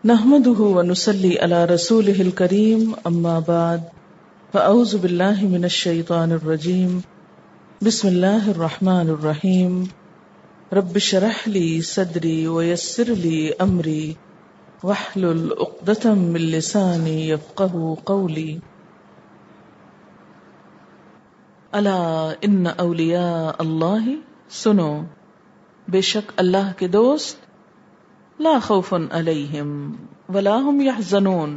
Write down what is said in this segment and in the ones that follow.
نحمده ونصلي على رسوله الكريم اما بعد فاعوذ بالله من الشيطان الرجيم بسم الله الرحمن الرحيم رب اشرح لي صدري ويسر لي امري واحلل عقدة من لساني يفقهوا قولي الا ان اولیاء اللہ، سنو بے شک اللہ کے دوست، لا خوف علیہم ولا هم یحزنون،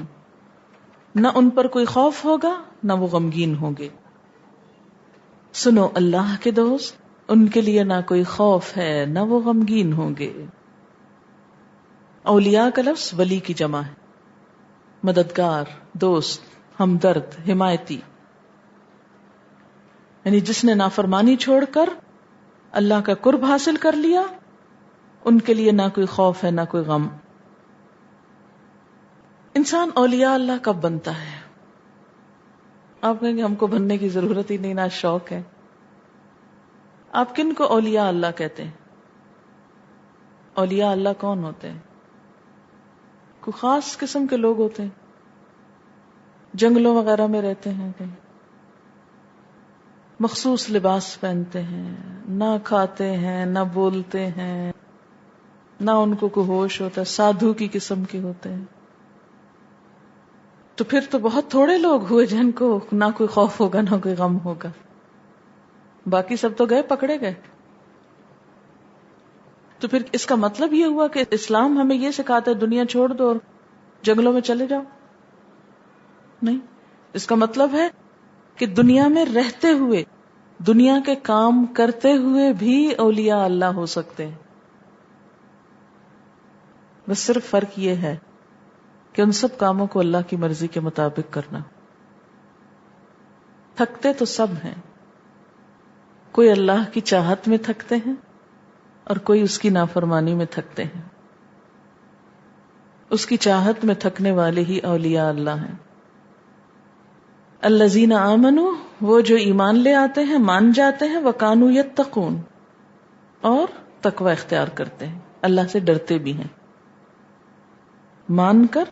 نہ ان پر کوئی خوف ہوگا نہ وہ غمگین ہوں گے۔ سنو اللہ کے دوست، ان کے لیے نہ کوئی خوف ہے نہ وہ غمگین ہوں گے۔ اولیاء کا لفظ ولی کی جمع ہے، مددگار، دوست، ہمدرد، حمایتی، یعنی جس نے نافرمانی چھوڑ کر اللہ کا قرب حاصل کر لیا، ان کے لیے نہ کوئی خوف ہے نہ کوئی غم۔ انسان اولیاء اللہ کب بنتا ہے؟ آپ کہیں گے ہم کو بننے کی ضرورت ہی نہیں، نہ شوق ہے۔ آپ کن کو اولیاء اللہ کہتے ہیں؟ اولیاء اللہ کون ہوتے ہیں؟ کوئی خاص قسم کے لوگ ہوتے ہیں، جنگلوں وغیرہ میں رہتے ہیں، کہیں مخصوص لباس پہنتے ہیں، نہ کھاتے ہیں نہ بولتے ہیں، نہ ان کو کوئی ہوش ہوتا ہے، سادھو کی قسم کے ہوتے ہیں۔ تو پھر تو بہت تھوڑے لوگ ہوئے جن کو نہ کوئی خوف ہوگا نہ کوئی غم ہوگا، باقی سب تو گئے، پکڑے گئے۔ تو پھر اس کا مطلب یہ ہوا کہ اسلام ہمیں یہ سکھاتا ہے دنیا چھوڑ دو اور جنگلوں میں چلے جاؤ؟ نہیں، اس کا مطلب ہے کہ دنیا میں رہتے ہوئے، دنیا کے کام کرتے ہوئے بھی اولیاء اللہ ہو سکتے ہیں۔ بس صرف فرق یہ ہے کہ ان سب کاموں کو اللہ کی مرضی کے مطابق کرنا۔ تھکتے تو سب ہیں، کوئی اللہ کی چاہت میں تھکتے ہیں اور کوئی اس کی نافرمانی میں تھکتے ہیں۔ اس کی چاہت میں تھکنے والے ہی اولیاء اللہ ہیں۔ الذین آمنوا، وہ جو ایمان لے آتے ہیں، مان جاتے ہیں، وکانوا یتقون، اور تقوی اختیار کرتے ہیں، اللہ سے ڈرتے بھی ہیں، مان کر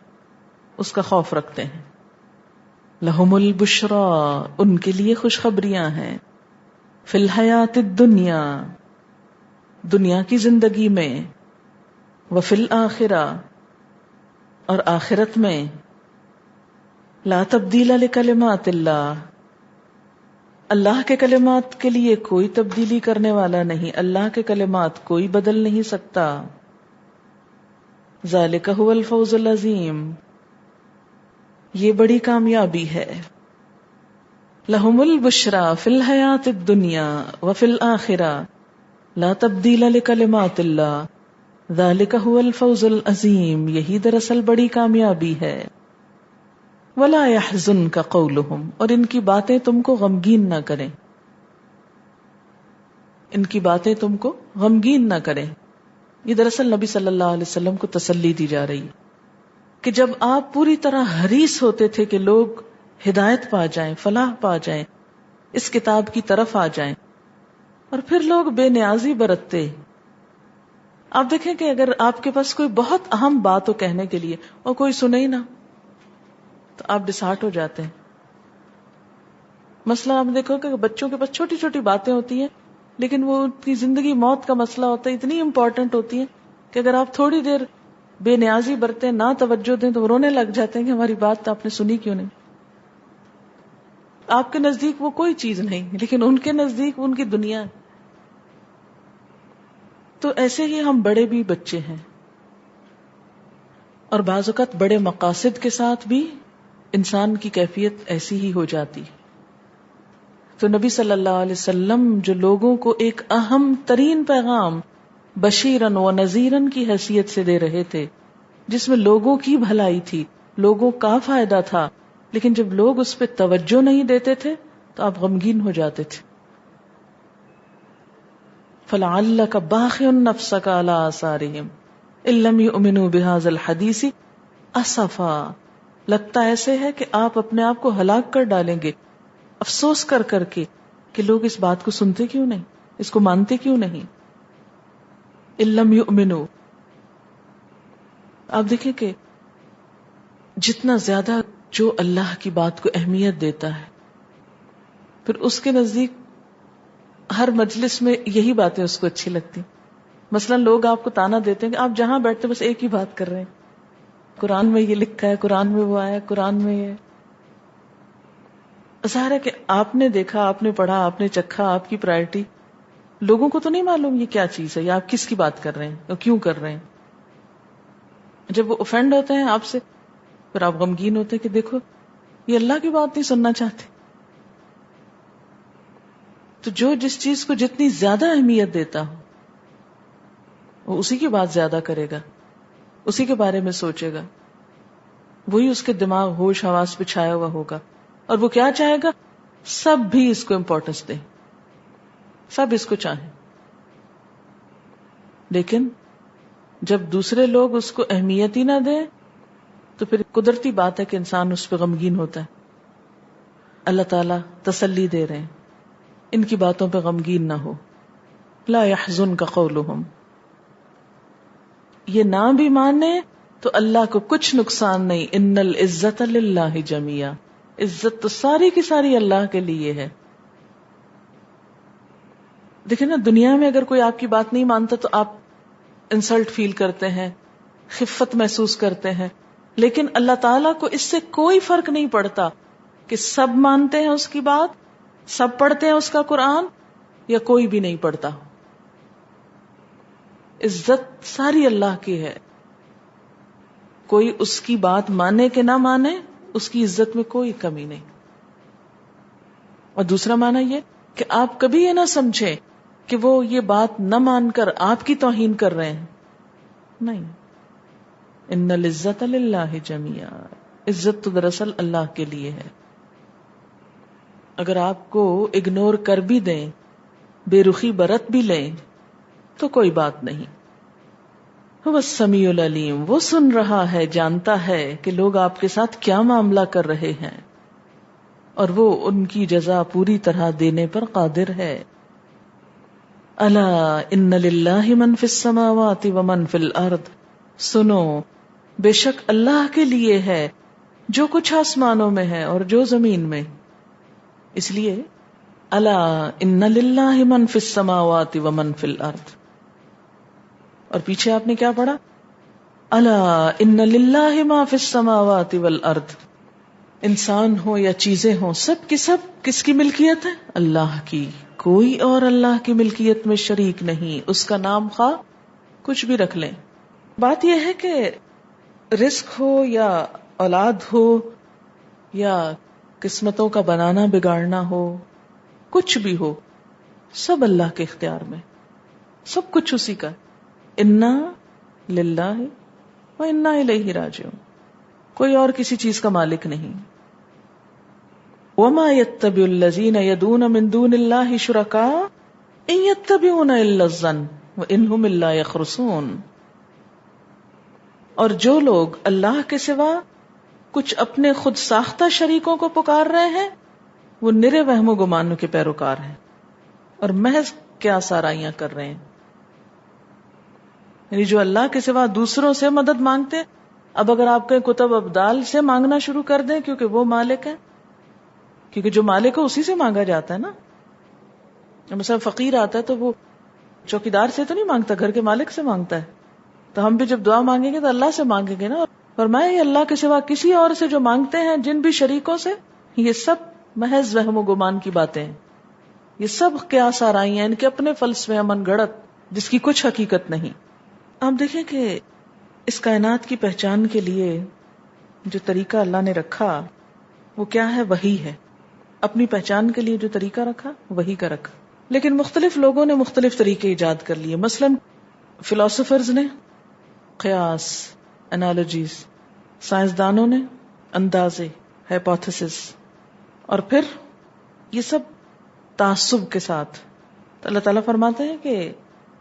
اس کا خوف رکھتے ہیں۔ لہم البشرا، ان کے لیے خوشخبریاں ہیں، فی الحیات الدنیا، دنیا کی زندگی میں، وفی الآخرہ، اور آخرت میں۔ لا تبدیل لکلمات اللہ، اللہ کے کلمات کے لیے کوئی تبدیلی کرنے والا نہیں، اللہ کے کلمات کوئی بدل نہیں سکتا۔ ذالک هو الفوز العظیم، یہ بڑی کامیابی ہے۔ لہم البشرا فی الحیات الدنیا وفی الآخرہ لا تبدیل لکلمات اللہ ذالک هو الفوز العظیم، یہی دراصل بڑی کامیابی ہے۔ ولا يحزنک قولہم، اور ان کی باتیں تم کو غمگین نہ کریں، ان کی باتیں تم کو غمگین نہ کریں۔ یہ دراصل نبی صلی اللہ علیہ وسلم کو تسلی دی جا رہی ہے کہ جب آپ پوری طرح حریص ہوتے تھے کہ لوگ ہدایت پا جائیں، فلاح پا جائیں، اس کتاب کی طرف آ جائیں، اور پھر لوگ بے نیازی برتتے۔ آپ دیکھیں کہ اگر آپ کے پاس کوئی بہت اہم بات ہو کہنے کے لیے اور کوئی سنے ہی نہ، تو آپ ڈسہارٹ ہو جاتے ہیں۔ مسئلہ آپ دیکھو کہ بچوں کے پاس چھوٹی چھوٹی باتیں ہوتی ہیں، لیکن وہ ان کی زندگی موت کا مسئلہ ہوتا ہے، اتنی امپورٹنٹ ہوتی ہیں کہ اگر آپ تھوڑی دیر بے نیازی برتیں، نہ توجہ دیں، تو وہ رونے لگ جاتے ہیں کہ ہماری بات تو آپ نے سنی کیوں نہیں۔ آپ کے نزدیک وہ کوئی چیز نہیں، لیکن ان کے نزدیک ان کی دنیا ہے۔ تو ایسے ہی ہم بڑے بھی بچے ہیں، اور بعض اوقات بڑے مقاصد کے ساتھ بھی انسان کی کیفیت ایسی ہی ہو جاتی۔ تو نبی صلی اللہ علیہ وسلم جو لوگوں کو ایک اہم ترین پیغام بشیرن و نذیرن کی حیثیت سے دے رہے تھے، جس میں لوگوں کی بھلائی تھی، لوگوں کا فائدہ تھا، لیکن جب لوگ اس پہ توجہ نہیں دیتے تھے تو آپ غمگین ہو جاتے تھے۔ فَلَعَلَّكَ بَاخِعٌ نَفْسَكَ عَلَىٰ آثَارِهِمْ إِن لَّمْ يُؤْمِنُوا بِهَٰذَا الْحَدِيثِ أَسَفًا، لگتا ایسے ہے کہ آپ اپنے آپ کو ہلاک کر ڈالیں گے افسوس کر کر کے کہ لوگ اس بات کو سنتے کیوں نہیں، اس کو مانتے کیوں نہیں۔ إِن لَّمْ يُؤْمِنُوا، آپ دیکھیں کہ جتنا زیادہ جو اللہ کی بات کو اہمیت دیتا ہے، پھر اس کے نزدیک ہر مجلس میں یہی باتیں اس کو اچھی لگتی. مثلا لوگ آپ کو تانا دیتے ہیں کہ آپ جہاں بیٹھتے بس ایک ہی بات کر رہے ہیں، قرآن میں یہ لکھا ہے، قرآن میں وہ آیا، قرآن میں یہ. ظاہر ہے کہ آپ نے دیکھا، آپ نے پڑھا، آپ نے چکھا، آپ کی پرائرٹی. لوگوں کو تو نہیں معلوم یہ کیا چیز ہے یا آپ کس کی بات کر رہے ہیں اور کیوں کر رہے ہیں. جب وہ اوفینڈ ہوتے ہیں آپ سے، پھر آپ غمگین ہوتے ہیں کہ دیکھو یہ اللہ کی بات نہیں سننا چاہتے. تو جو جس چیز کو جتنی زیادہ اہمیت دیتا ہو وہ اسی کی بات زیادہ کرے گا، اسی کے بارے میں سوچے گا، وہی اس کے دماغ ہوش حواس پہ چھایا ہوا ہوگا. اور وہ کیا چاہے گا؟ سب بھی اس کو امپورٹنس دیں، سب اس کو چاہیں. لیکن جب دوسرے لوگ اس کو اہمیت ہی نہ دیں تو پھر قدرتی بات ہے کہ انسان اس پہ غمگین ہوتا ہے. اللہ تعالیٰ تسلی دے رہے ہیں، ان کی باتوں پہ غمگین نہ ہو. لا يحزنک قولہم، یہ نہ بھی مانے تو اللہ کو کچھ نقصان نہیں. ان العزت للہ جميعا، عزت تو ساری کی ساری اللہ کے لیے ہے. دیکھیں نا، دنیا میں اگر کوئی آپ کی بات نہیں مانتا تو آپ انسلٹ فیل کرتے ہیں، خفت محسوس کرتے ہیں. لیکن اللہ تعالیٰ کو اس سے کوئی فرق نہیں پڑتا کہ سب مانتے ہیں اس کی بات، سب پڑھتے ہیں اس کا قرآن یا کوئی بھی نہیں پڑھتا. عزت ساری اللہ کی ہے. کوئی اس کی بات مانے کہ نہ مانے، اس کی عزت میں کوئی کمی نہیں. اور دوسرا معنی یہ کہ آپ کبھی یہ نہ سمجھیں کہ وہ یہ بات نہ مان کر آپ کی توہین کر رہے ہیں. نہیں، ان العزت للہ جميعا، عزت تو دراصل اللہ کے لیے ہے. اگر آپ کو اگنور کر بھی دیں، بے رخی برت بھی لیں تو کوئی بات نہیں. وہ السمیع العلیم، وہ سن رہا ہے، جانتا ہے کہ لوگ آپ کے ساتھ کیا معاملہ کر رہے ہیں، اور وہ ان کی جزا پوری طرح دینے پر قادر ہے. الا ان للہ من فی السماوات ومن فی الارض، سنو بے شک اللہ کے لیے ہے جو کچھ آسمانوں میں ہے اور جو زمین میں. اس لیے الا ان للہ من فی السماوات ومن فی الارض. اور پیچھے آپ نے کیا پڑھا؟ الا ان للہ ما فی السماوات والارض. انسان ہو یا چیزیں ہوں، سب کی سب کس کی ملکیت ہے؟ اللہ کی. کوئی اور اللہ کی ملکیت میں شریک نہیں. اس کا نام خواہ کچھ بھی رکھ لیں. بات یہ ہے کہ رزق ہو یا اولاد ہو یا قسمتوں کا بنانا بگاڑنا ہو، کچھ بھی ہو، سب اللہ کے اختیار میں، سب کچھ اسی کا. انا للہ و انا الیہ راجعون. کوئی اور کسی چیز کا مالک نہیں. وما يتبع الذين يدعون من دون الله شركاء ان يتبعون الا الظن وان هم الا يخرصون. اور جو لوگ اللہ کے سوا کچھ اپنے خود ساختہ شریکوں کو پکار رہے ہیں وہ نرے وہم و گمانوں کے پیروکار ہیں اور محض کیا سارائیاں کر رہے ہیں. یعنی جو اللہ کے سوا دوسروں سے مدد مانگتے ہیں، اب اگر آپ کہیں کتب ابدال سے مانگنا شروع کر دیں کیونکہ وہ مالک ہے، کیونکہ جو مالک ہے اسی سے مانگا جاتا ہے نا. مثلا فقیر آتا ہے تو وہ چوکیدار سے تو نہیں مانگتا، گھر کے مالک سے مانگتا ہے. تو ہم بھی جب دعا مانگیں گے تو اللہ سے مانگیں گے نا. فرمایا یہ اللہ کے سوا کسی اور سے جو مانگتے ہیں، جن بھی شریکوں سے، یہ سب محض وہم و گمان کی باتیں ہیں. یہ سب قیاس آرائی ہیں، ان کے اپنے فلسفے من گڑت جس کی کچھ حقیقت نہیں. آپ دیکھیں کہ اس کائنات کی پہچان کے لیے جو طریقہ اللہ نے رکھا وہ کیا ہے؟ وحی ہے. اپنی پہچان کے لیے جو طریقہ رکھا وحی کا رکھا. لیکن مختلف لوگوں نے مختلف طریقے ایجاد کر لیے. مثلا فلاسفرز نے قیاس، انالوجیز، سائنسدانوں نے اندازے، ہائپوتھیسس، اور پھر یہ سب تعصب کے ساتھ. تو اللہ تعالیٰ فرماتے ہیں کہ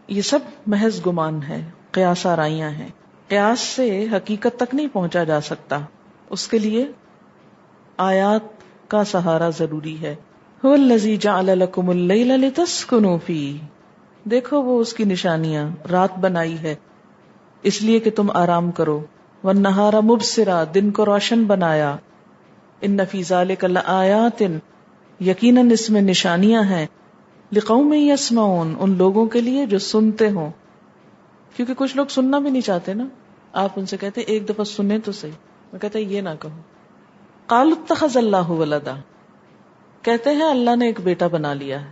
یہ سب محض گمان ہے، قیاس آرائیاں ہیں. قیاس سے حقیقت تک نہیں پہنچا جا سکتا، اس کے لیے آیات کا سہارا ضروری ہے. هو الذی جعل لکم اللیل لتسکنوا فیہ. دیکھو وہ اس کی نشانیاں، رات بنائی ہے اس لیے کہ تم آرام کرو. والنہار مبصرا، دن کو روشن بنایا. ان فی ذلک لآیات، یقیناً اس میں نشانیاں ہیں. لقوم یسمعون، ان لوگوں کے لیے جو سنتے ہوں. کیونکہ کچھ لوگ سننا بھی نہیں چاہتے نا. آپ ان سے کہتے ایک دفعہ سنیں تو صحیح. میں کہتا یہ نہ کہو. قالوا اتخذ اللہ ولدا، کہتے ہیں اللہ نے ایک بیٹا بنا لیا ہے.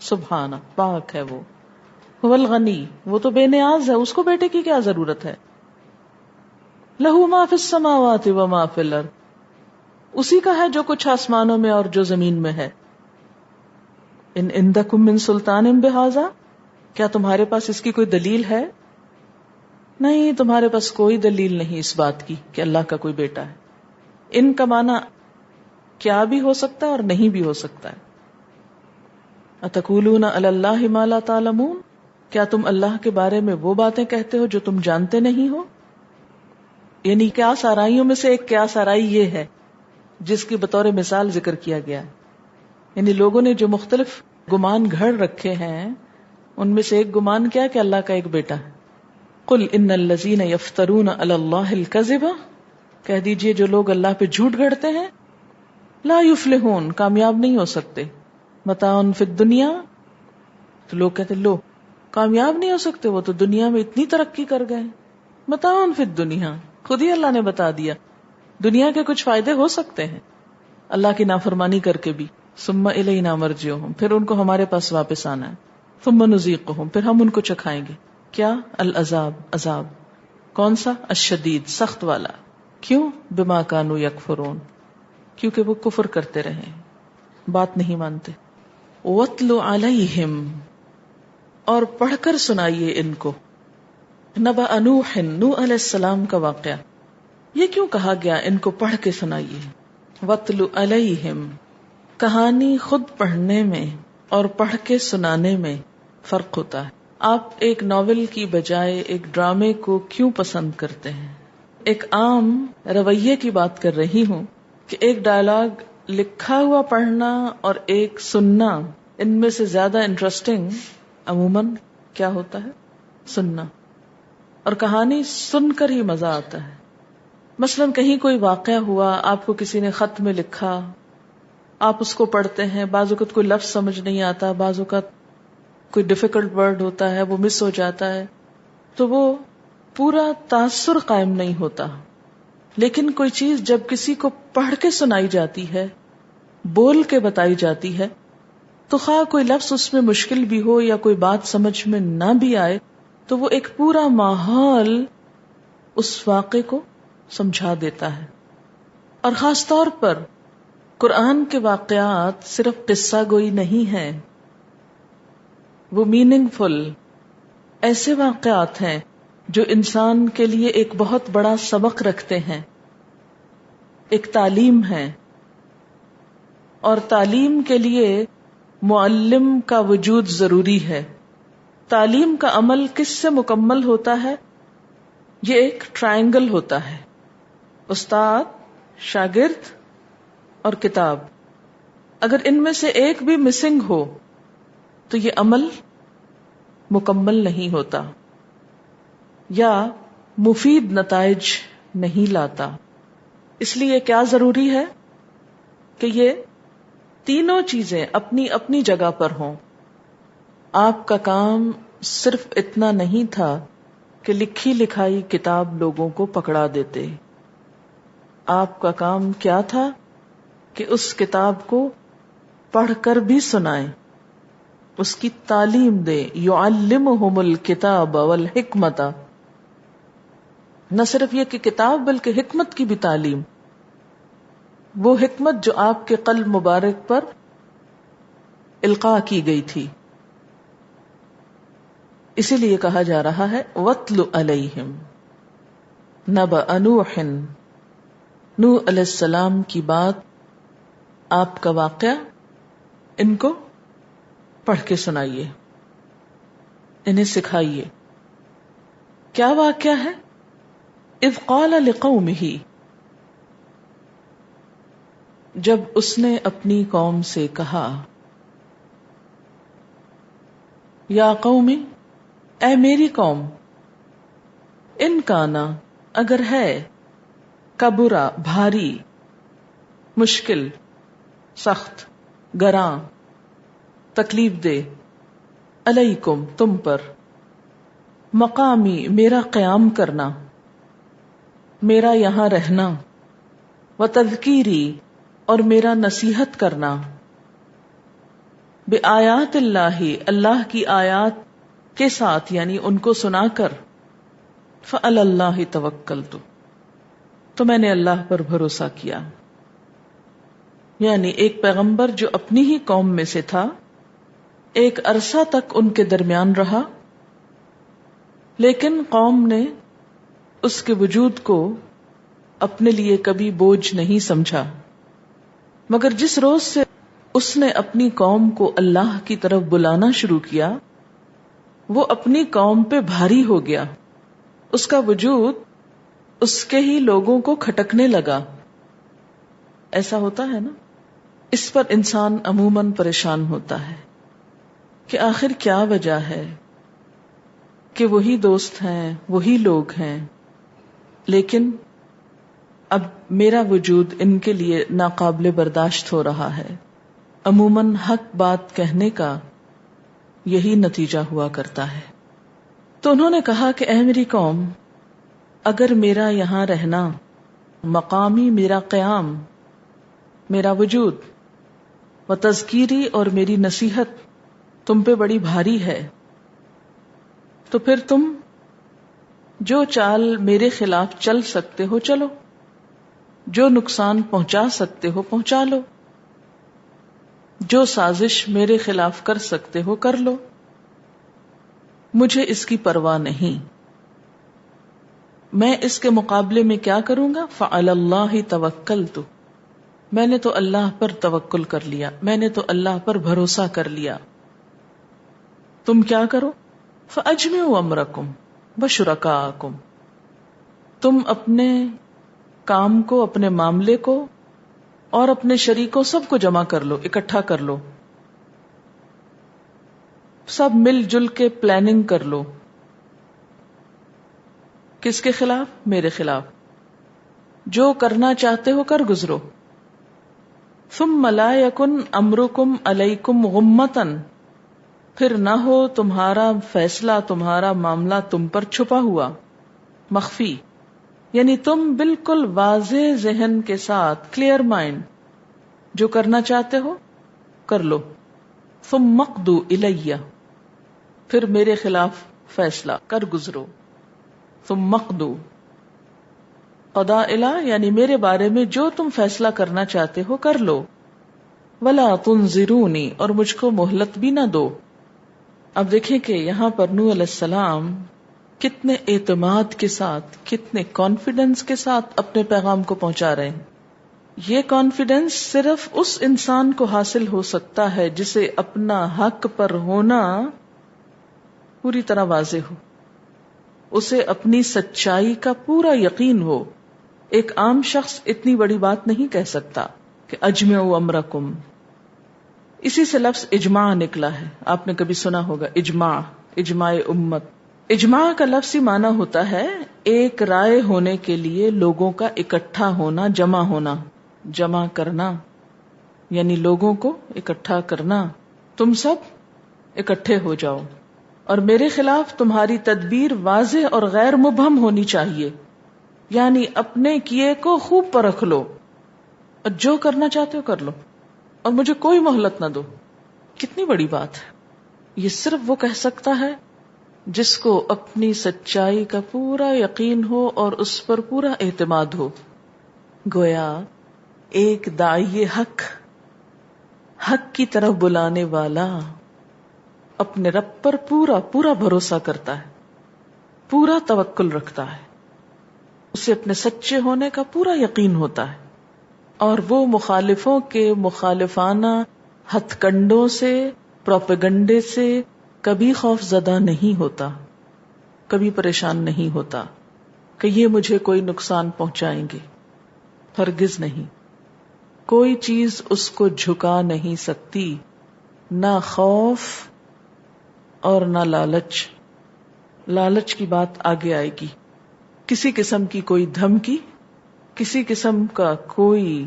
سبحانہ، پاک ہے وہ. هو الغنی، وہ تو بے نیاز ہے، اس کو بیٹے کی کیا ضرورت ہے. لہ ما فی السماوات و ما فی الارض، اسی کا ہے جو کچھ آسمانوں میں اور جو زمین میں ہے. ان عندکم من سلطان بہذا، کیا تمہارے پاس اس کی کوئی دلیل ہے؟ نہیں، تمہارے پاس کوئی دلیل نہیں اس بات کی کہ اللہ کا کوئی بیٹا ہے. ان کا معنی کیا بھی ہو سکتا ہے اور نہیں بھی ہو سکتا ہے. اتقولون علی اللہ ما لا تعلمون، کیا تم اللہ کے بارے میں وہ باتیں کہتے ہو جو تم جانتے نہیں ہو. یعنی قیاس آرائیوں میں سے ایک قیاس آرائی یہ ہے جس کی بطور مثال ذکر کیا گیا ہے. یعنی لوگوں نے جو مختلف گمان گھڑ رکھے ہیں ان میں سے ایک گمان کیا کہ اللہ کا ایک بیٹا ہے. قل ان الذین یفترون علی اللہ الکذب، کہہ دیجئے جو لوگ اللہ پہ جھوٹ گھڑتے ہیں، لا یفلحون، کامیاب نہیں ہو سکتے. متاع فی الدنیا، تو لوگ کہتے لو کامیاب نہیں ہو سکتے، وہ تو دنیا میں اتنی ترقی کر گئے. متاع فی الدنیا، خود ہی اللہ نے بتا دیا دنیا کے کچھ فائدے ہو سکتے ہیں اللہ کی نافرمانی کر کے بھی. ثم الینا مرجعہم، پھر ان کو ہمارے پاس واپس آنا ہے. ثم نذیقہم، پھر ہم ان کو چکھائیں گے. کیا؟ العذاب، عذاب. کون سا؟ الشدید، سخت والا. کیوں؟ بما کانوا یکفرون، کیونکہ وہ کفر کرتے رہے، بات نہیں مانتے. وَاتْلُ عَلَيْهِمْ، اور پڑھ کر سنائیے ان کو. نبأ نوح، نوح علیہ السلام کا واقعہ. یہ کیوں کہا گیا ان کو پڑھ کے سنائیے؟ وَاتْلُ عَلَيْهِمْ، کہانی خود پڑھنے میں اور پڑھ کے سنانے میں فرق ہوتا ہے. آپ ایک ناول کی بجائے ایک ڈرامے کو کیوں پسند کرتے ہیں؟ ایک عام رویے کی بات کر رہی ہوں کہ ایک ڈائلاگ لکھا ہوا پڑھنا اور ایک سننا، ان میں سے زیادہ انٹرسٹنگ عموماً کیا ہوتا ہے؟ سننا. اور کہانی سن کر ہی مزہ آتا ہے. مثلاً کہیں کوئی واقعہ ہوا، آپ کو کسی نے خط میں لکھا، آپ اس کو پڑھتے ہیں، بعض اوقات کوئی لفظ سمجھ نہیں آتا، بعض اوقات کوئی ڈیفیکلٹ ورڈ ہوتا ہے وہ مس ہو جاتا ہے، تو وہ پورا تاثر قائم نہیں ہوتا. لیکن کوئی چیز جب کسی کو پڑھ کے سنائی جاتی ہے، بول کے بتائی جاتی ہے، تو خواہ کوئی لفظ اس میں مشکل بھی ہو یا کوئی بات سمجھ میں نہ بھی آئے، تو وہ ایک پورا ماحول اس واقعے کو سمجھا دیتا ہے. اور خاص طور پر قرآن کے واقعات صرف قصہ گوئی نہیں ہیں، وہ میننگ فل ایسے واقعات ہیں جو انسان کے لیے ایک بہت بڑا سبق رکھتے ہیں، ایک تعلیم ہے. اور تعلیم کے لیے معلم کا وجود ضروری ہے. تعلیم کا عمل کس سے مکمل ہوتا ہے؟ یہ ایک ٹرائنگل ہوتا ہے، استاد، شاگرد اور کتاب. اگر ان میں سے ایک بھی مسنگ ہو تو یہ عمل مکمل نہیں ہوتا یا مفید نتائج نہیں لاتا. اس لیے کیا ضروری ہے کہ یہ تینوں چیزیں اپنی اپنی جگہ پر ہوں. آپ کا کام صرف اتنا نہیں تھا کہ لکھی لکھائی کتاب لوگوں کو پکڑا دیتے. آپ کا کام کیا تھا کہ اس کتاب کو پڑھ کر بھی سنائیں، اس کی تعلیم دے. یعلمہم الکتاب والحکمت، نہ صرف یہ کہ کتاب بلکہ حکمت کی بھی تعلیم، وہ حکمت جو آپ کے قلب مبارک پر القاء کی گئی تھی. اسی لیے کہا جا رہا ہے وَاتْلُ عَلَيْهِمْ نَبَأَ نُوحٍ، نوح علیہ السلام کی بات، آپ کا واقعہ ان کو پڑھ کے سنائیے، انہیں سکھائیے. کیا واقعہ ہے؟ اذ قال لقومہ، جب اس نے اپنی قوم سے کہا، یا قوم، اے میری قوم، ان کانا، اگر ہے کبرا بھاری، مشکل، سخت، گراں، تکلیف دہ، علیکم تم پر، مقامی میرا قیام کرنا، میرا یہاں رہنا، وتذکیری اور میرا نصیحت کرنا، بآیات اللہ اللہ کی آیات کے ساتھ یعنی ان کو سنا کر، فعلی اللہ توکلت تو میں نے اللہ پر بھروسہ کیا. یعنی ایک پیغمبر جو اپنی ہی قوم میں سے تھا، ایک عرصہ تک ان کے درمیان رہا، لیکن قوم نے اس کے وجود کو اپنے لیے کبھی بوجھ نہیں سمجھا، مگر جس روز سے اس نے اپنی قوم کو اللہ کی طرف بلانا شروع کیا، وہ اپنی قوم پہ بھاری ہو گیا، اس کا وجود اس کے ہی لوگوں کو کھٹکنے لگا. ایسا ہوتا ہے نا، اس پر انسان عموماً پریشان ہوتا ہے کہ آخر کیا وجہ ہے کہ وہی دوست ہیں، وہی لوگ ہیں، لیکن اب میرا وجود ان کے لیے ناقابل برداشت ہو رہا ہے. عموماً حق بات کہنے کا یہی نتیجہ ہوا کرتا ہے. تو انہوں نے کہا کہ اے میری قوم، اگر میرا یہاں رہنا، مقامی میرا قیام، میرا وجود، و تذکیری اور میری نصیحت تم پہ بڑی بھاری ہے، تو پھر تم جو چال میرے خلاف چل سکتے ہو چلو، جو نقصان پہنچا سکتے ہو پہنچا لو، جو سازش میرے خلاف کر سکتے ہو کر لو، مجھے اس کی پرواہ نہیں. میں اس کے مقابلے میں کیا کروں گا؟ فعلی اللہ توکلت، میں نے تو اللہ پر توکل کر لیا، میں نے تو اللہ پر بھروسہ کر لیا. تم کیا کرو؟ فاجمعوا امرکم وشرکاءکم، تم اپنے کام کو، اپنے معاملے کو اور اپنے شریکوں سب کو جمع کر لو، اکٹھا کر لو، سب مل جل کے پلاننگ کر لو. کس کے خلاف؟ میرے خلاف. جو کرنا چاہتے ہو کر گزرو. ثم لا یکن امرکم علیکم غمۃ، پھر نہ ہو تمہارا فیصلہ، تمہارا معاملہ تم پر چھپا ہوا، مخفی، یعنی تم بالکل واضح ذہن کے ساتھ، کلیئر مائنڈ، جو کرنا چاہتے ہو کر لو. ثم اقضوا الی، پھر میرے خلاف فیصلہ کر گزرو. ثم اقضوا، قضاء الی یعنی میرے بارے میں جو تم فیصلہ کرنا چاہتے ہو کر لو. ولا تنظرونی، اور مجھ کو مہلت بھی نہ دو. اب دیکھیں کہ یہاں پر نوح علیہ السلام کتنے اعتماد کے ساتھ، کتنے کانفیڈنس کے ساتھ اپنے پیغام کو پہنچا رہے ہیں. یہ کانفیڈنس صرف اس انسان کو حاصل ہو سکتا ہے جسے اپنا حق پر ہونا پوری طرح واضح ہو، اسے اپنی سچائی کا پورا یقین ہو. ایک عام شخص اتنی بڑی بات نہیں کہہ سکتا کہ اجمعوا امرکم. اسی سے لفظ اجماع نکلا ہے، آپ نے کبھی سنا ہوگا اجماع، اجماع امت. اجماع کا لفظی معنی ہوتا ہے ایک رائے ہونے کے لیے لوگوں کا اکٹھا ہونا، جمع ہونا، جمع کرنا، یعنی لوگوں کو اکٹھا کرنا. تم سب اکٹھے ہو جاؤ اور میرے خلاف تمہاری تدبیر واضح اور غیر مبہم ہونی چاہیے، یعنی اپنے کیے کو خوب پرکھ لو اور جو کرنا چاہتے ہو کر لو اور مجھے کوئی مہلت نہ دو. کتنی بڑی بات ہے. یہ صرف وہ کہہ سکتا ہے جس کو اپنی سچائی کا پورا یقین ہو اور اس پر پورا اعتماد ہو. گویا ایک داعی حق، حق کی طرف بلانے والا اپنے رب پر پورا پورا بھروسہ کرتا ہے، پورا توکل رکھتا ہے، اسے اپنے سچے ہونے کا پورا یقین ہوتا ہے، اور وہ مخالفوں کے مخالفانہ ہتھ کنڈوں سے، پروپیگنڈے سے کبھی خوف زدہ نہیں ہوتا، کبھی پریشان نہیں ہوتا کہ یہ مجھے کوئی نقصان پہنچائیں گے. ہرگز نہیں. کوئی چیز اس کو جھکا نہیں سکتی، نہ خوف اور نہ لالچ. لالچ کی بات آگے آئے گی. کسی قسم کی کوئی دھمکی، کسی قسم کا کوئی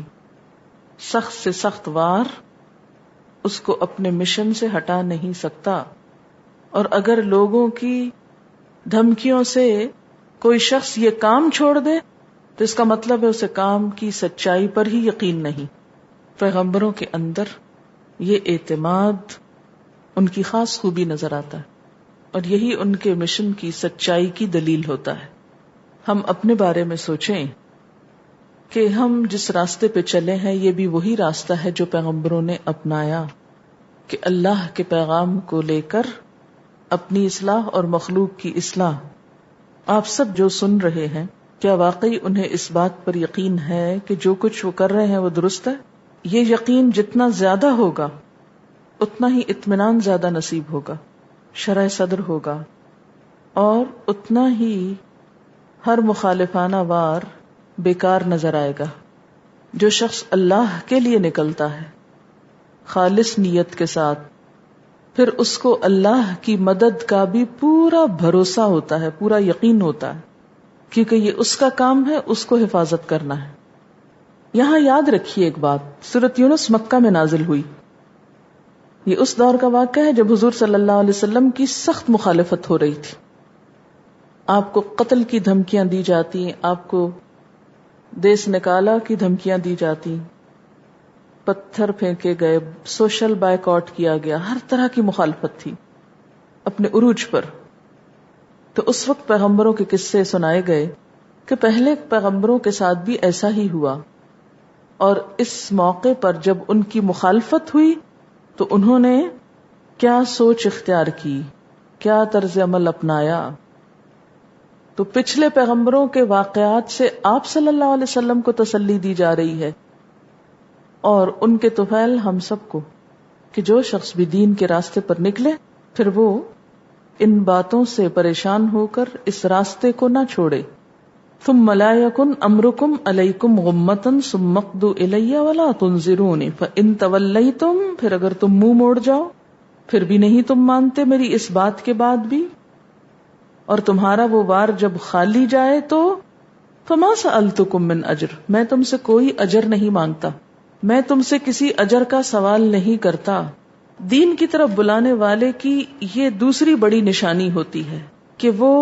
سخت سے سخت وار اس کو اپنے مشن سے ہٹا نہیں سکتا. اور اگر لوگوں کی دھمکیوں سے کوئی شخص یہ کام چھوڑ دے تو اس کا مطلب ہے اسے کام کی سچائی پر ہی یقین نہیں. پیغمبروں کے اندر یہ اعتماد ان کی خاص خوبی نظر آتا ہے اور یہی ان کے مشن کی سچائی کی دلیل ہوتا ہے. ہم اپنے بارے میں سوچیں کہ ہم جس راستے پہ چلے ہیں یہ بھی وہی راستہ ہے جو پیغمبروں نے اپنایا کہ اللہ کے پیغام کو لے کر اپنی اصلاح اور مخلوق کی اصلاح. آپ سب جو سن رہے ہیں کیا واقعی انہیں اس بات پر یقین ہے کہ جو کچھ وہ کر رہے ہیں وہ درست ہے؟ یہ یقین جتنا زیادہ ہوگا اتنا ہی اطمینان زیادہ نصیب ہوگا، شرح صدر ہوگا، اور اتنا ہی ہر مخالفانہ وار بیکار نظر آئے گا. جو شخص اللہ کے لیے نکلتا ہے خالص نیت کے ساتھ، پھر اس کو اللہ کی مدد کا بھی پورا بھروسہ ہوتا ہے، پورا یقین ہوتا ہے، کیونکہ یہ اس کا کام ہے، اس کو حفاظت کرنا ہے. یہاں یاد رکھیے ایک بات، سورۃ یونس مکہ میں نازل ہوئی. یہ اس دور کا واقعہ ہے جب حضور صلی اللہ علیہ وسلم کی سخت مخالفت ہو رہی تھی. آپ کو قتل کی دھمکیاں دی جاتی، آپ کو دیس نکالا کی دھمکیاں دی جاتی، پتھر پھینکے گئے، سوشل بائیکاٹ کیا گیا، ہر طرح کی مخالفت تھی اپنے عروج پر. تو اس وقت پیغمبروں کے قصے سنائے گئے کہ پہلے پیغمبروں کے ساتھ بھی ایسا ہی ہوا، اور اس موقع پر جب ان کی مخالفت ہوئی تو انہوں نے کیا سوچ اختیار کی، کیا طرز عمل اپنایا. تو پچھلے پیغمبروں کے واقعات سے آپ صلی اللہ علیہ وسلم کو تسلی دی جا رہی ہے، اور ان کے طفیل ہم سب کو، کہ جو شخص بھی دین کے راستے پر نکلے پھر وہ ان باتوں سے پریشان ہو کر اس راستے کو نہ چھوڑے. ثم لا يكن امركم عليكم غمة ثم اقضوا الي ولا تنظرون فان توليتم، پھر اگر تم منہ موڑ جاؤ، پھر بھی نہیں تم مانتے میری اس بات کے بعد بھی، اور تمہارا وہ وار جب خالی جائے تو فما سألتكم من اجر، میں تم سے کوئی اجر نہیں مانگتا، میں تم سے کسی اجر کا سوال نہیں کرتا. دین کی طرف بلانے والے کی یہ دوسری بڑی نشانی ہوتی ہے کہ وہ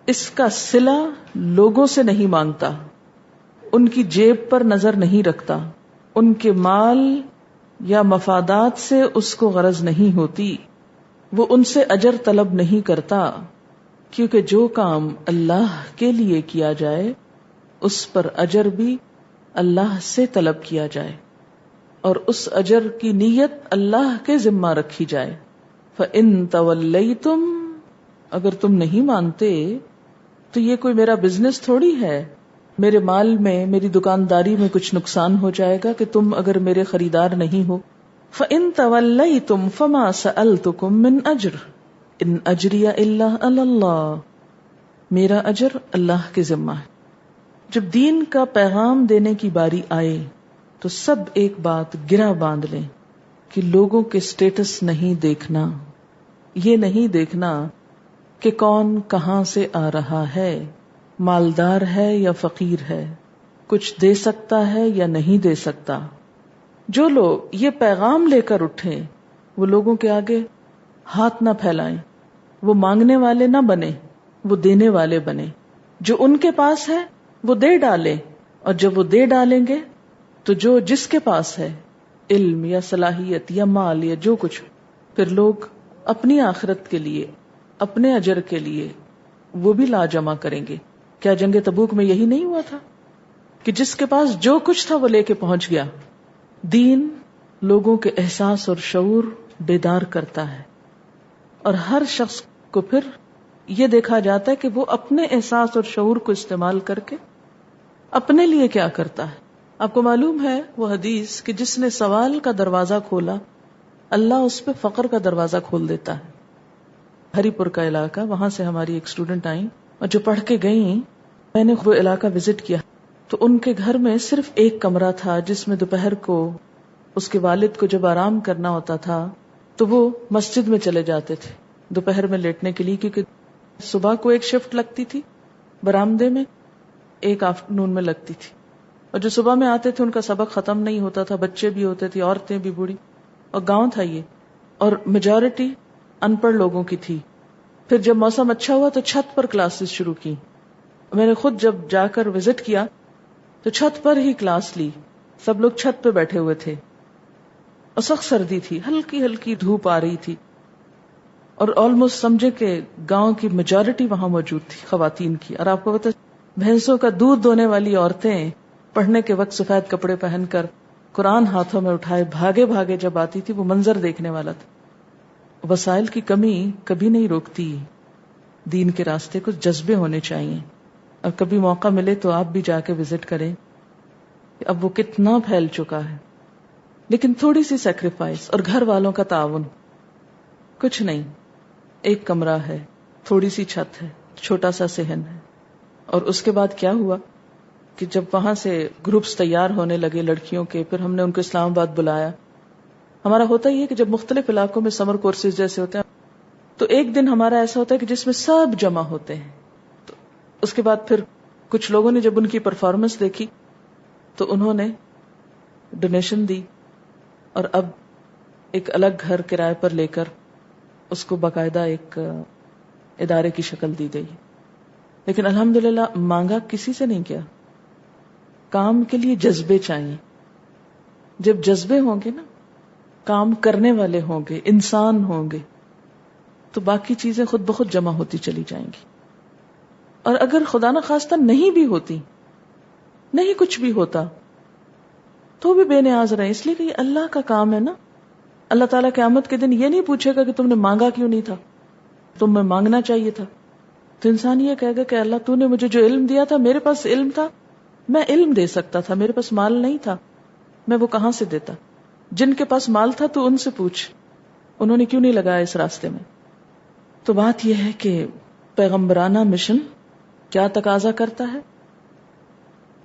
اس کا صلہ لوگوں سے نہیں مانگتا، ان کی جیب پر نظر نہیں رکھتا، ان کے مال یا مفادات سے اس کو غرض نہیں ہوتی، وہ ان سے اجر طلب نہیں کرتا، کیونکہ جو کام اللہ کے لیے کیا جائے اس پر اجر بھی اللہ سے طلب کیا جائے، اور اس اجر کی نیت اللہ کے ذمہ رکھی جائے. فَإِن تَوَلَّيْتُمْ، اگر تم نہیں مانتے تو یہ کوئی میرا بزنس تھوڑی ہے، میرے مال میں، میری دکانداری میں کچھ نقصان ہو جائے گا کہ تم اگر میرے خریدار نہیں ہو. فَإِن تَوَلَّيْتُمْ فَمَا سَأَلْتُكُمْ مِنْ أَجْرٍ إِنْ أَجْرِيَ إِلَّا عَلَى اللَّهِ، میرا اجر اللہ کے ذمہ ہے. جب دین کا پیغام دینے کی باری آئے تو سب ایک بات گرہ باندھ لیں کہ لوگوں کے سٹیٹس نہیں دیکھنا، یہ نہیں دیکھنا کہ کون کہاں سے آ رہا ہے، مالدار ہے یا فقیر ہے، کچھ دے سکتا ہے یا نہیں دے سکتا. جو لوگ یہ پیغام لے کر اٹھیں وہ لوگوں کے آگے ہاتھ نہ پھیلائیں، وہ مانگنے والے نہ بنے، وہ دینے والے بنے. جو ان کے پاس ہے وہ دے ڈالیں، اور جب وہ دے ڈالیں گے تو جو جس کے پاس ہے، علم یا صلاحیت یا مال یا جو کچھ، پھر لوگ اپنی آخرت کے لیے، اپنے اجر کے لیے وہ بھی لا جمع کریں گے. کیا جنگ تبوک میں یہی نہیں ہوا تھا کہ جس کے پاس جو کچھ تھا وہ لے کے پہنچ گیا؟ دین لوگوں کے احساس اور شعور بیدار کرتا ہے، اور ہر شخص کو پھر یہ دیکھا جاتا ہے کہ وہ اپنے احساس اور شعور کو استعمال کر کے اپنے لیے کیا کرتا ہے. آپ کو معلوم ہے وہ حدیث کہ جس نے سوال کا دروازہ کھولا اللہ اس پہ فقر کا دروازہ کھول دیتا ہے. ہری پور کا علاقہ، وہاں سے ہماری ایک اسٹوڈنٹ آئیں اور جو پڑھ کے گئیں، میں نے وہ علاقہ وزٹ کیا تو ان کے گھر میں صرف ایک کمرہ تھا جس میں دوپہر کو اس کے والد کو جب آرام کرنا ہوتا تھا تو وہ مسجد میں چلے جاتے تھے دوپہر میں لیٹنے کے لیے، کیونکہ صبح کو ایک شفٹ لگتی تھی برآمدے میں ایک آفٹرنون میں لگتی تھی، اور جو صبح میں آتے تھے ان کا سبق ختم نہیں ہوتا تھا، بچے بھی ہوتے تھے، عورتیں بھی، بوڑھی، اور گاؤں تھا یہ، اور میجورٹی ان پڑھ لوگوں کی تھی. پھر جب موسم اچھا ہوا تو چھت پر کلاسز شروع کی. میں نے خود جب جا کر وزٹ کیا تو چھت پر ہی کلاس لی. سب لوگ چھت پہ بیٹھے ہوئے تھے اور سخت سردی تھی، ہلکی ہلکی دھوپ آ رہی تھی، اور آلموسٹ سمجھے کہ گاؤں کی میجورٹی وہاں موجود تھی خواتین کی. اور آپ کو پتا بھینسوں کا دودھ دونے والی عورتیں پڑھنے کے وقت سفید کپڑے پہن کر قرآن ہاتھوں میں اٹھائے بھاگے بھاگے جب آتی تھی، وہ منظر دیکھنے والا تھا. وسائل کی کمی کبھی نہیں روکتی دین کے راستے کو، جذبے ہونے چاہیے. اور کبھی موقع ملے تو آپ بھی جا کے وزٹ کریں کہ اب وہ کتنا پھیل چکا ہے. لیکن تھوڑی سی سیکریفائس اور گھر والوں کا تعاون. کچھ نہیں، ایک کمرہ ہے، تھوڑی سی چھت ہے، چھوٹا سا صحن ہے. اور اس کے بعد کیا ہوا کہ جب وہاں سے گروپس تیار ہونے لگے لڑکیوں کے، پھر ہم نے ان کو اسلام آباد بلایا. ہمارا ہوتا ہی ہے کہ جب مختلف علاقوں میں سمر کورسز جیسے ہوتے ہیں تو ایک دن ہمارا ایسا ہوتا ہے کہ جس میں سب جمع ہوتے ہیں. تو اس کے بعد پھر کچھ لوگوں نے جب ان کی پرفارمنس دیکھی تو انہوں نے ڈونیشن دی، اور اب ایک الگ گھر کرائے پر لے کر اس کو باقاعدہ ایک ادارے کی شکل دی گئی. لیکن الحمدللہ مانگا کسی سے نہیں کیا. کام کے لیے جذبے چاہیے. جب جذبے ہوں گے نا، کام کرنے والے ہوں گے، انسان ہوں گے، تو باقی چیزیں خود بخود جمع ہوتی چلی جائیں گی. اور اگر خدا نہ خواستہ نہیں بھی ہوتی، نہیں کچھ بھی ہوتا، تو بھی بے نیاز رہے، اس لیے کہ یہ اللہ کا کام ہے نا. اللہ تعالیٰ قیامت کے دن یہ نہیں پوچھے گا کہ تم نے مانگا کیوں نہیں تھا، تم میں مانگنا چاہیے تھا. تو انسان یہ کہے گا کہ اللہ تو نے مجھے جو علم دیا تھا، میرے پاس علم تھا، میں علم دے سکتا تھا، میرے پاس مال نہیں تھا، میں وہ کہاں سے دیتا. جن کے پاس مال تھا تو ان سے پوچھ، انہوں نے کیوں نہیں لگایا اس راستے میں. تو بات یہ ہے کہ پیغمبرانہ مشن کیا تقاضا کرتا ہے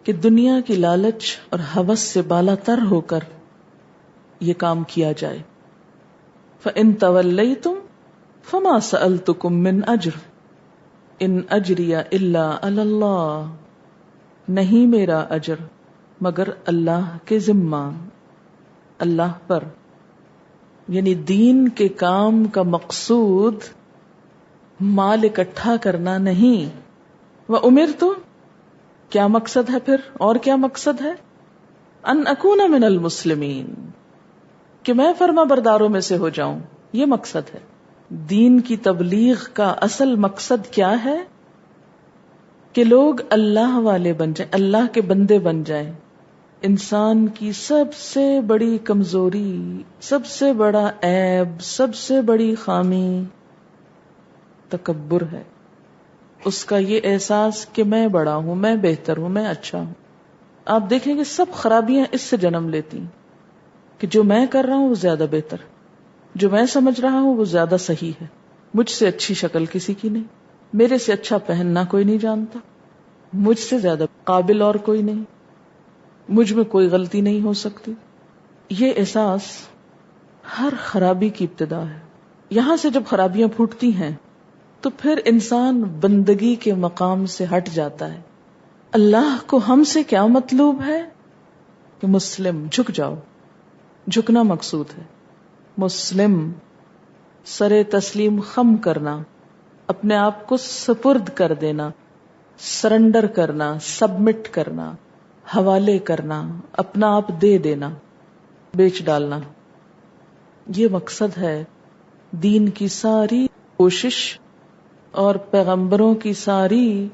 کہ دنیا کی لالچ اور ہوس سے بالا تر ہو کر یہ کام کیا جائے. فَإِن تَوَلَّيْتُمْ فَمَا سَأَلْتُكُمْ مِنْ أَجْرٍ إِنْ أَجْرِيَ إِلَّا عَلَى اللَّهِ، نہیں میرا اجر مگر اللہ کے ذمہ، اللہ پر. یعنی دین کے کام کا مقصود مال اکٹھا کرنا نہیں. وَأُمِرْتُ، کیا مقصد ہے پھر، اور کیا مقصد ہے؟ ان اکون من المسلمین، کہ میں فرما برداروں میں سے ہو جاؤں، یہ مقصد ہے. دین کی تبلیغ کا اصل مقصد کیا ہے؟ کہ لوگ اللہ والے بن جائیں، اللہ کے بندے بن جائیں. انسان کی سب سے بڑی کمزوری، سب سے بڑا عیب، سب سے بڑی خامی تکبر ہے. اس کا یہ احساس کہ میں بڑا ہوں، میں بہتر ہوں، میں اچھا ہوں. آپ دیکھیں گے سب خرابیاں اس سے جنم لیتی ہیں کہ جو میں کر رہا ہوں وہ زیادہ بہتر، جو میں سمجھ رہا ہوں وہ زیادہ صحیح ہے، مجھ سے اچھی شکل کسی کی نہیں، میرے سے اچھا پہننا کوئی نہیں جانتا، مجھ سے زیادہ قابل اور کوئی نہیں، مجھ میں کوئی غلطی نہیں ہو سکتی. یہ احساس ہر خرابی کی ابتدا ہے. یہاں سے جب خرابیاں پھوٹتی ہیں تو پھر انسان بندگی کے مقام سے ہٹ جاتا ہے. اللہ کو ہم سے کیا مطلوب ہے کہ مسلم جھک جاؤ، جھکنا مقصود ہے. مسلم سر تسلیم خم کرنا، اپنے آپ کو سپرد کر دینا، سرنڈر کرنا، سبمٹ کرنا، حوالے کرنا، اپنا آپ دے دینا، بیچ ڈالنا. یہ مقصد ہے دین کی ساری کوشش اور پیغمبروں کی ساری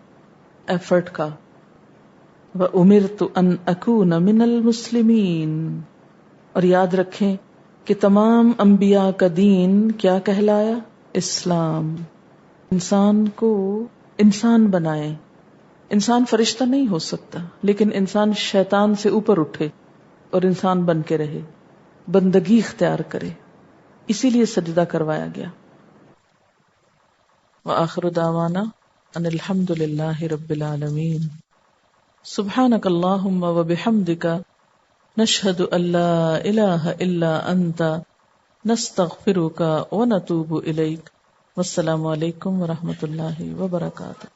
ایفرٹ کا. وَأُمِرْتُ أَنْ أَكُونَ مِنَ الْمُسْلِمِينَ. اور یاد رکھیں کہ تمام انبیاء کا دین کیا کہلایا؟ اسلام. انسان کو انسان بنائے. انسان فرشتہ نہیں ہو سکتا، لیکن انسان شیطان سے اوپر اٹھے اور انسان بن کے رہے، بندگی اختیار کرے. اسی لیے سجدہ کروایا گیا. وآخر دعوانا ان الحمد للہ رب العالمین. سبحانک اللہم وبحمدک نشہد ان لا الہ الا انت نستغفرک ونتوب الیک. والسلام علیکم ورحمۃ اللہ وبرکاتہ.